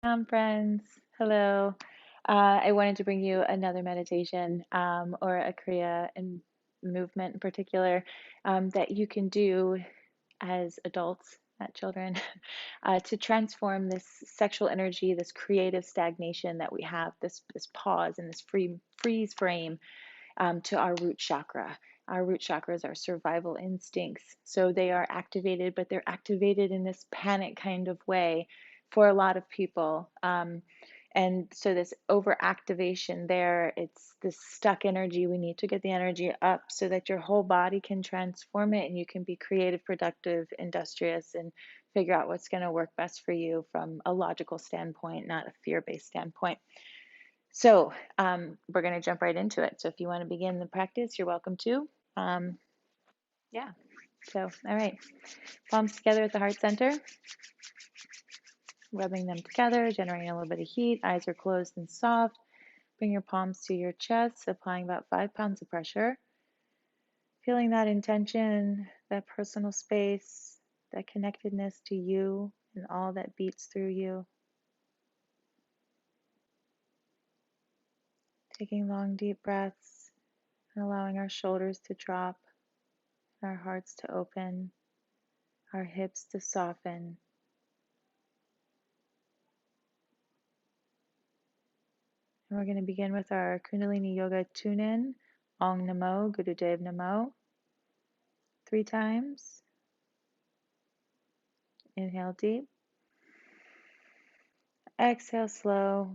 Friends. Hello. I wanted to bring you another meditation or a Kriya and movement in particular that you can do as adults, not children, to transform this sexual energy, this creative stagnation that we have, this pause and this freeze frame to our root chakra. Our root chakra is our survival instincts. So they are activated, but they're activated in this panic kind of way for a lot of people. And so this overactivation there, it's this stuck energy. We need to get the energy up so that your whole body can transform it and you can be creative, productive, industrious, and figure out what's going to work best for you from a logical standpoint, not a fear-based standpoint. So we're going to jump right into it. So if you want to begin the practice, you're welcome to. Um, yeah. So, all right. Palms together at the heart center, rubbing them together, generating a little bit of heat. Eyes are closed and soft. Bring your palms to your chest, applying about 5 pounds of pressure. Feeling that intention, that personal space, that connectedness to you and all that beats through you. Taking long, deep breaths and allowing our shoulders to drop, our hearts to open, our hips to soften. And we're going to begin with our Kundalini Yoga tune-in, Ong Namo, Gurudev Namo, 3 times. Inhale deep. Exhale slow.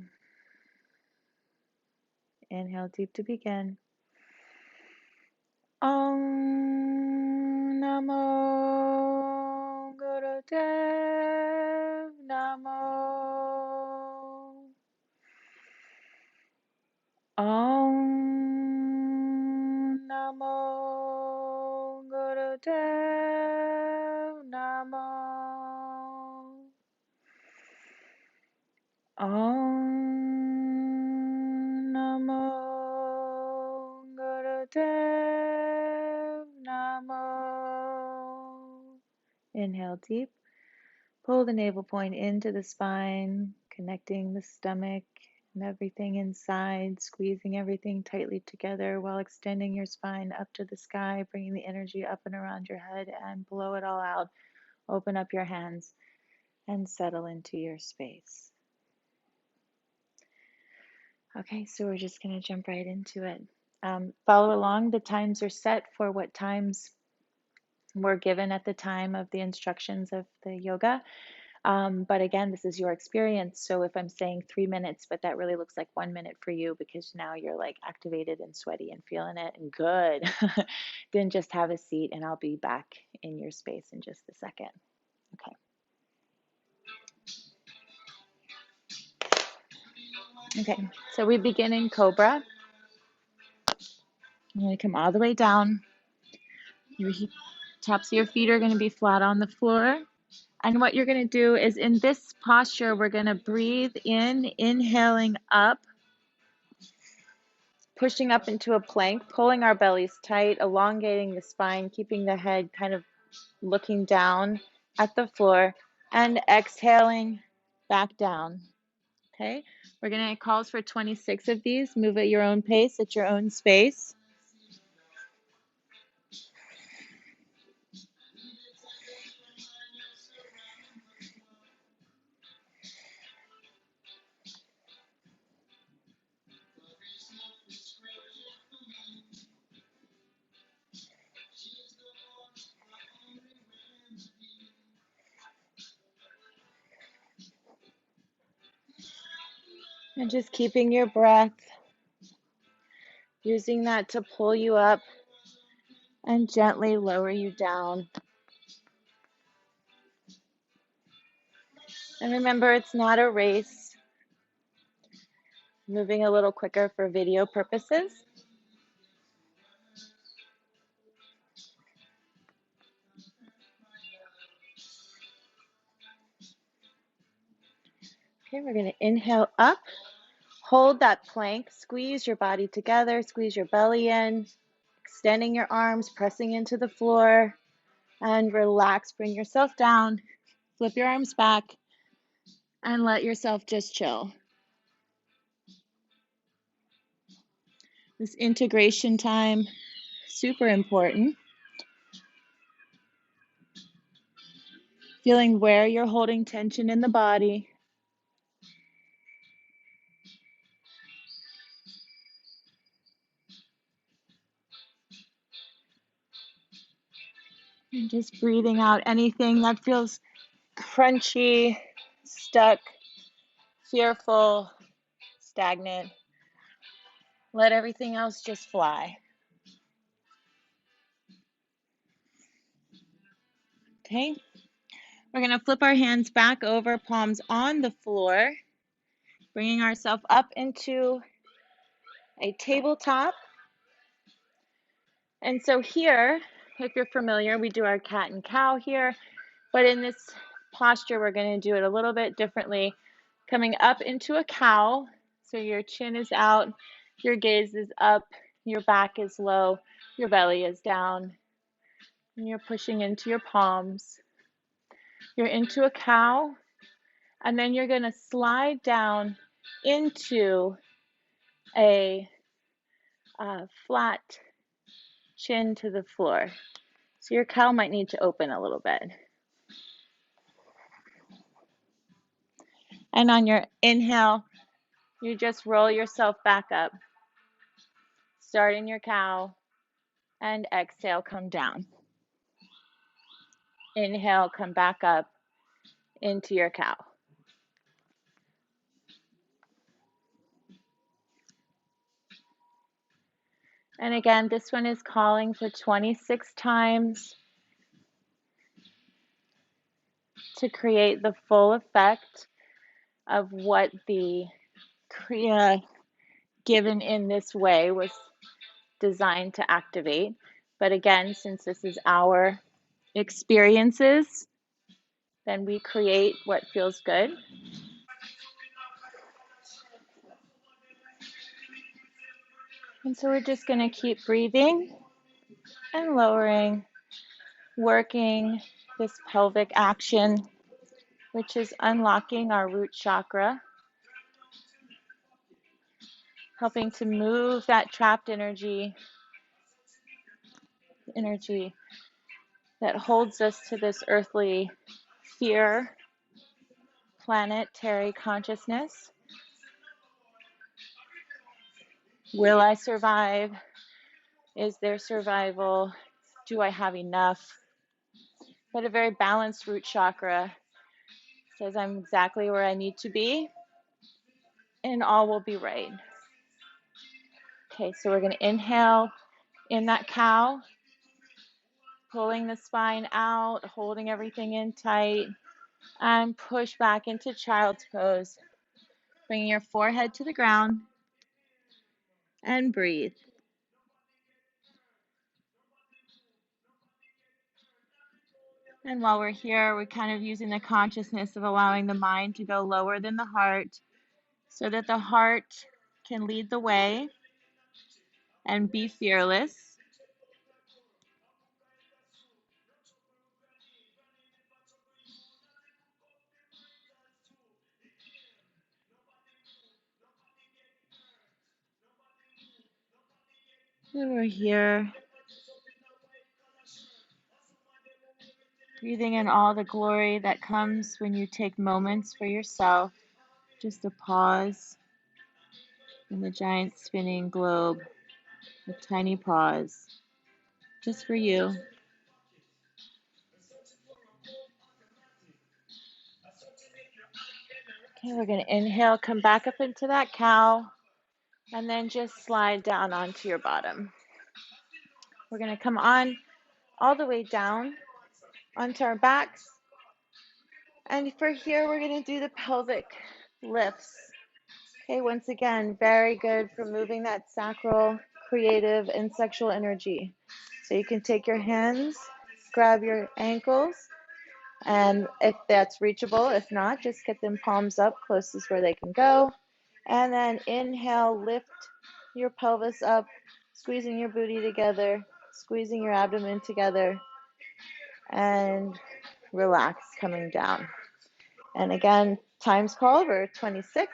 Inhale deep to begin. Ong Namo Gurudev Namo. Om Namo Gurudev Namo. Om Namo Gurudev Namo. Inhale deep. Pull the navel point into the spine, connecting the stomach and everything inside, squeezing everything tightly together while extending your spine up to the sky, bringing the energy up and around your head and blow it all out. Open up your hands and settle into your space. Okay, so we're just going to jump right into it. Follow along. The times are set for what times were given at the time of the instructions of the yoga. But again, this is your experience. So if I'm saying 3 minutes, but that really looks like 1 minute for you because now you're like activated and sweaty and feeling it and good, then just have a seat and I'll be back in your space in just a second. Okay. Okay, so we begin in Cobra. I'm going to come all the way down. Your tops of your feet are going to be flat on the floor. And what you're going to do is in this posture, we're going to breathe in, inhaling up, pushing up into a plank, pulling our bellies tight, elongating the spine, keeping the head kind of looking down at the floor, and exhaling back down. Okay, we're going to calls for 26 of these. Move at your own pace, at your own space. And just keeping your breath, using that to pull you up and gently lower you down. And remember, it's not a race. Moving a little quicker for video purposes. Okay, we're going to inhale up. Hold that plank, squeeze your body together, squeeze your belly in, extending your arms, pressing into the floor, and relax. Bring yourself down, flip your arms back, and let yourself just chill. This integration time, super important. Feeling where you're holding tension in the body. And just breathing out anything that feels crunchy, stuck, fearful, stagnant. Let everything else just fly. Okay, we're going to flip our hands back over, palms on the floor, bringing ourselves up into a tabletop. And so here, if you're familiar, we do our cat and cow here, but in this posture, we're going to do it a little bit differently. Coming up into a cow, so your chin is out, your gaze is up, your back is low, your belly is down, and you're pushing into your palms. You're into a cow, and then you're going to slide down into a flat chin to the floor. So your cow might need to open a little bit. And on your inhale, you just roll yourself back up. Start in your cow, and exhale, come down. Inhale, come back up into your cow. And again, this one is calling for 26 times to create the full effect of what the Kriya given in this way was designed to activate. But again, since this is our experiences, then we create what feels good. And so we're just going to keep breathing and lowering, working this pelvic action, which is unlocking our root chakra, helping to move that trapped energy that holds us to this earthly fear, planetary consciousness. Will I survive? Is there survival? Do I have enough? But a very balanced root chakra says I'm exactly where I need to be, and all will be right. Okay, so we're going to inhale in that cow, pulling the spine out, holding everything in tight, and push back into child's pose. Bringing your forehead to the ground and breathe. And while we're here, we're kind of using the consciousness of allowing the mind to go lower than the heart so that the heart can lead the way and be fearless. And we're here, breathing in all the glory that comes when you take moments for yourself, just a pause in the giant spinning globe, a tiny pause, just for you. Okay, we're going to inhale, come back up into that cow, and then just slide down onto your bottom. We're going to come on all the way down onto our backs. And for here, we're going to do the pelvic lifts. Okay, once again, very good for moving that sacral, creative, and sexual energy. So you can take your hands, grab your ankles, and if that's reachable, if not, just get them palms up closest where they can go. And then inhale, lift your pelvis up, squeezing your booty together, squeezing your abdomen together, and relax, coming down. And again, time's called, we're 26.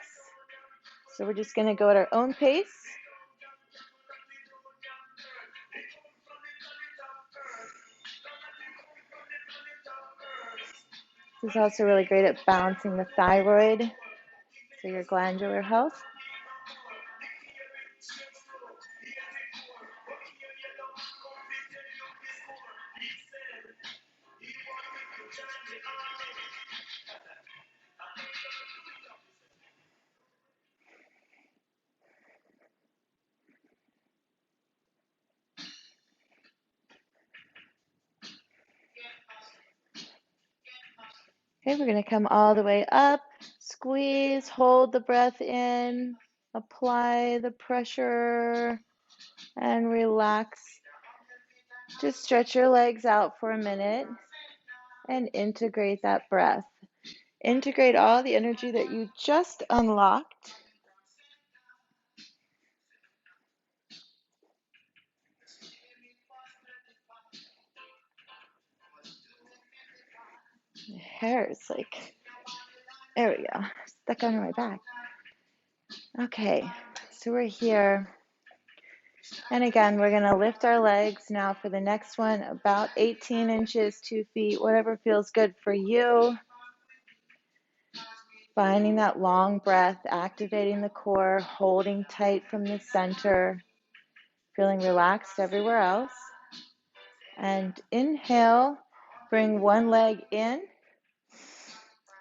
So we're just going to go at our own pace. This is also really great at balancing the thyroid, so your glandular health. Okay, we're going to come all the way up, squeeze, hold the breath in, apply the pressure, and relax. Just stretch your legs out for a minute and integrate that breath. Integrate all the energy that you just unlocked. The hair is like, there we go, stuck on my back. Okay, so we're here. And again, we're going to lift our legs now for the next one, about 18 inches, 2 feet, whatever feels good for you. Finding that long breath, activating the core, holding tight from the center, feeling relaxed everywhere else. And inhale, bring one leg in.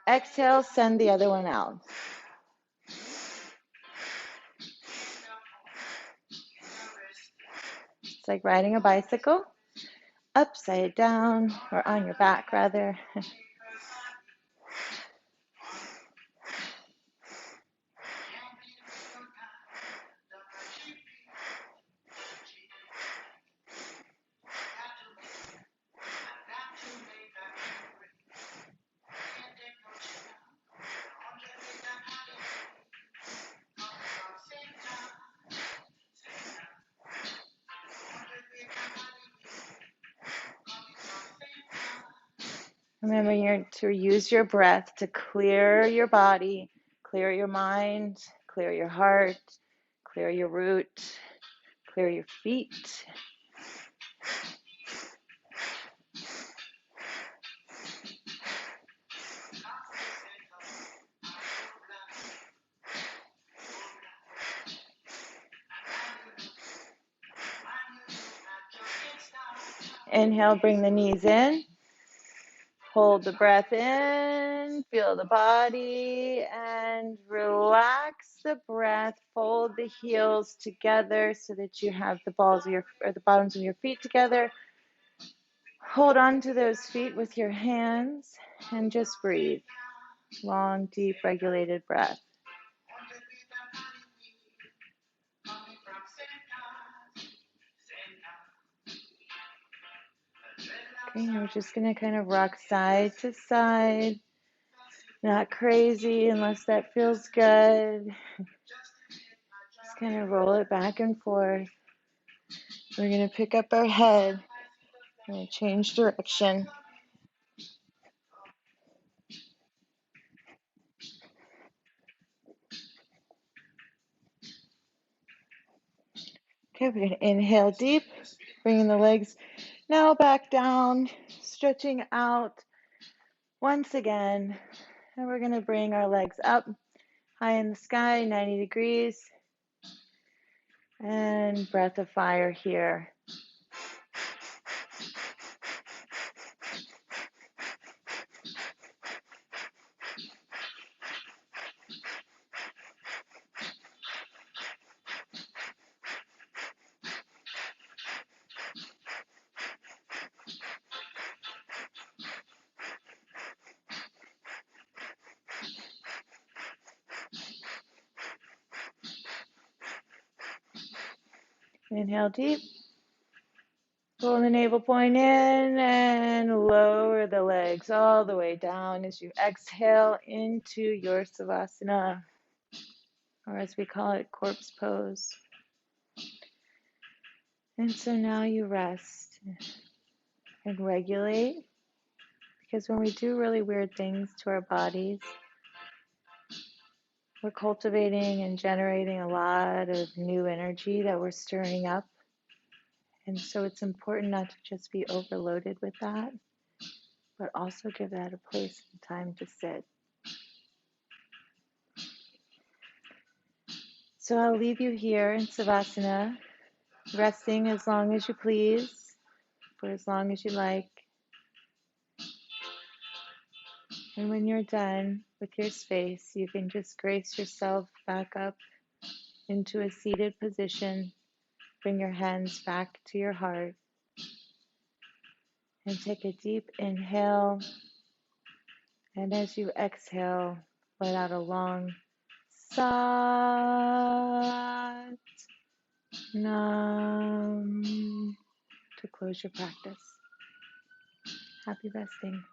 Exhale, send the other one out. It's like riding a bicycle, upside down, or on your back rather. Remember to use your breath to clear your body, clear your mind, clear your heart, clear your root, clear your feet. Inhale, bring the knees in. Hold the breath in, feel the body, and relax the breath. Fold the heels together so that you have the bottoms of your feet together. Hold on to those feet with your hands and just breathe. Long, deep, regulated breath. Okay, we're just going to kind of rock side to side. Not crazy unless that feels good. Just kind of roll it back and forth. We're going to pick up our head. We're going to change direction. Okay, we're going to inhale deep, bringing the legs now back down, stretching out once again. And we're going to bring our legs up high in the sky, 90 degrees. And breath of fire here. Inhale deep. Pull the navel point in and lower the legs all the way down as you exhale into your Savasana, or as we call it, corpse pose. And so now you rest and regulate, Because when we do really weird things to our bodies, we're cultivating and generating a lot of new energy that we're stirring up. And so it's important not to just be overloaded with that, but also give that a place and time to sit. So I'll leave you here in Savasana, resting as long as you please, for as long as you like. And when you're done with your space, you can just grace yourself back up into a seated position. Bring your hands back to your heart and take a deep inhale. And as you exhale, let out a long Sat Nam to close your practice. Happy resting.